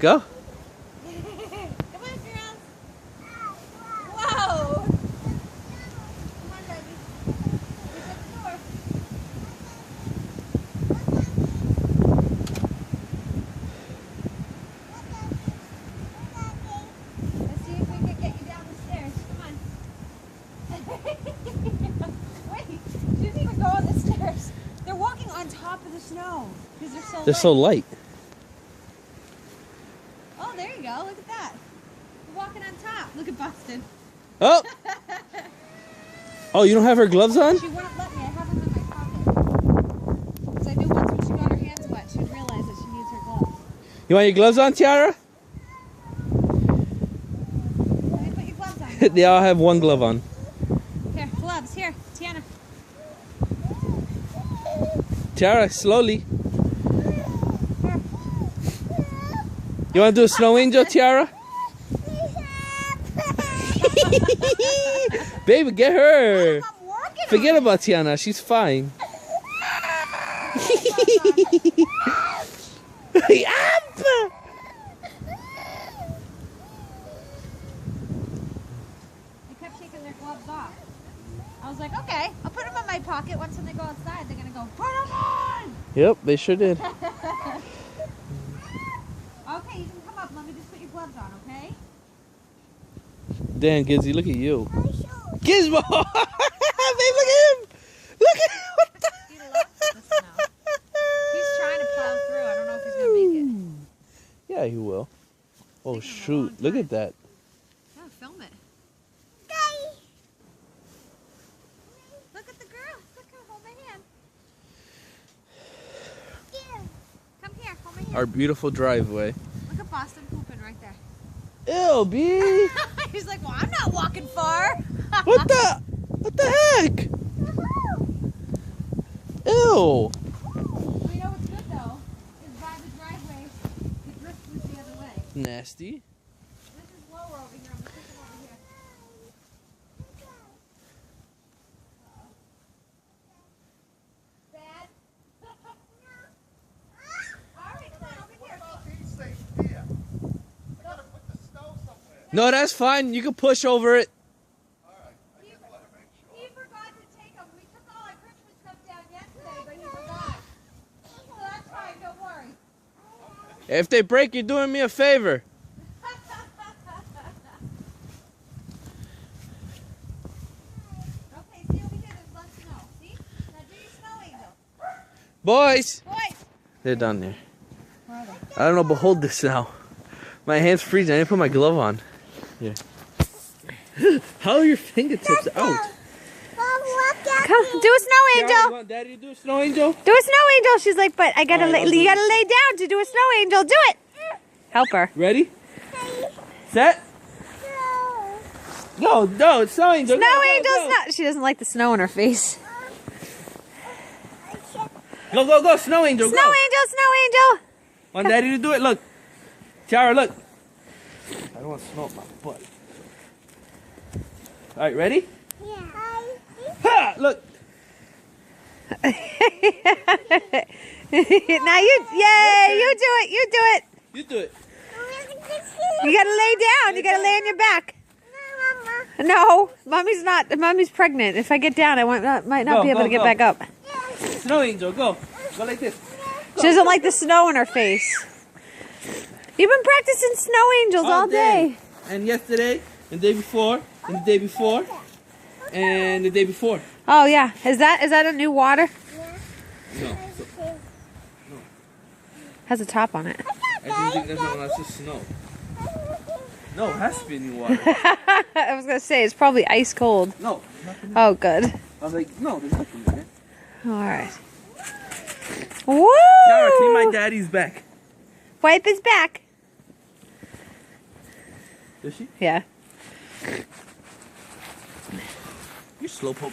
Go. Come on, girls. Whoa. Come on, baby. Here's the door. Let's see if we can get you down the stairs. Come on. Wait, she doesn't even go on the stairs. They're walking on top of the snow because They're so light. Oh, there you go. Look at that. You're walking on top. Look at Boston. Oh! Oh, you don't have her gloves on? She wouldn't let me. I have them in my pocket. Because I knew once when she got her hands wet, she'd realize that she needs her gloves. You want your gloves on, Tiara? Let me put your gloves on. They all have one glove on. Here, gloves. Here, Tiana. Tiara, slowly. Here. You want to do a snow angel, Tiara? Baby, get her. I'm working Forget on about Tiana. She's fine. They kept taking their gloves off. I was like, okay, I'll put them in my pocket. Once when they go outside, they're going to go, put them on! Yep, they sure did. Okay, you can come up. Let me just put your gloves on, okay? Damn, Gizzy, look at you. Gizmo! Babe, look at him! Look at him! What the? He loves the snow. He's trying to plow through. I don't know if he's going to make it. Yeah, he will. Oh, Taking him a shoot. long Look time. at that. Yeah, film it. Look at the girl. Look at her. Hold my hand. Come here. Hold my hand. Our beautiful driveway. Look at Boston pooping right there. Ew, B! He's like, well, I'm not walking far. What the? What the heck? Ew! You know what's good though? Is by the driveway, the drift was the other way. Nasty. This is lower over here. I'm gonna take him over here. Dad? All right, come on over here. No, that's fine. You can push over it. He forgot to take them. We took all our Christmas stuff down yesterday, but he forgot. So that's fine. Don't worry. If they break, you're doing me a favor. Okay, see over here. There's less snow. See? Now do your snow angel. Boys! Boys. They're down there. Where are they? I don't know, but hold this now. My hand's freezing. I didn't put my glove on. Here. How are your fingertips out? Come, do a snow Tiara, you angel. want Daddy to do a snow angel? Do a snow angel. She's like, but I gotta, All right, I'll you do gotta it. lay down to do a snow angel. Do it. Help her. Ready? Set? Go, go, snow angel. Snow go, angel. Go, Snow. She doesn't like the snow in her face. go, go, go, snow angel. Snow Go. angel. Snow angel. Want Daddy to do it? Look. Tiara, look. I don't want to snow up my butt. All right, ready? Ha! Look. Now you, yay! You do it. You do it. You do it. You gotta lay down. You gotta lay on your back. No, mommy's not. Mommy's pregnant. If I get down, I might not Go, be able go, to get go. back up. Snow angel, go. Go like this. She doesn't like the snow in her face. You've been practicing snow angels all day. And yesterday, and the day before, and the day before, and the day before. Oh yeah, is that a new water? No. Has a top on it. I think that's not it's just snow. No, it has to be new water. I was gonna say it's probably ice cold. No, nothing. Oh good. I was like, no, there's nothing in it. All right. Woo! Tiara, clean my daddy's back. Wipe his back. Is she? Yeah. You slowpoke.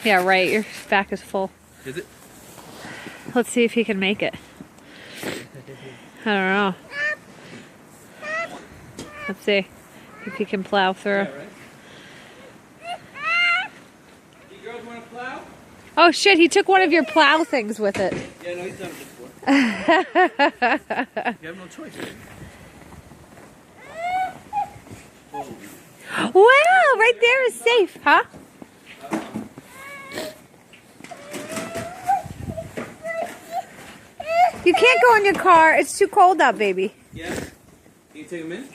Yeah, right. Your back is full. Is it? Let's see if he can make it. I don't know. Let's see if he can plow through. Yeah, right? You girls want to plow? Oh shit, he took one of your plow things with it. Yeah, no, he's done it before. You have no choice. Wow, right there is safe, huh? You can't go in your car. It's too cold out, baby. Yeah. Can you take him in?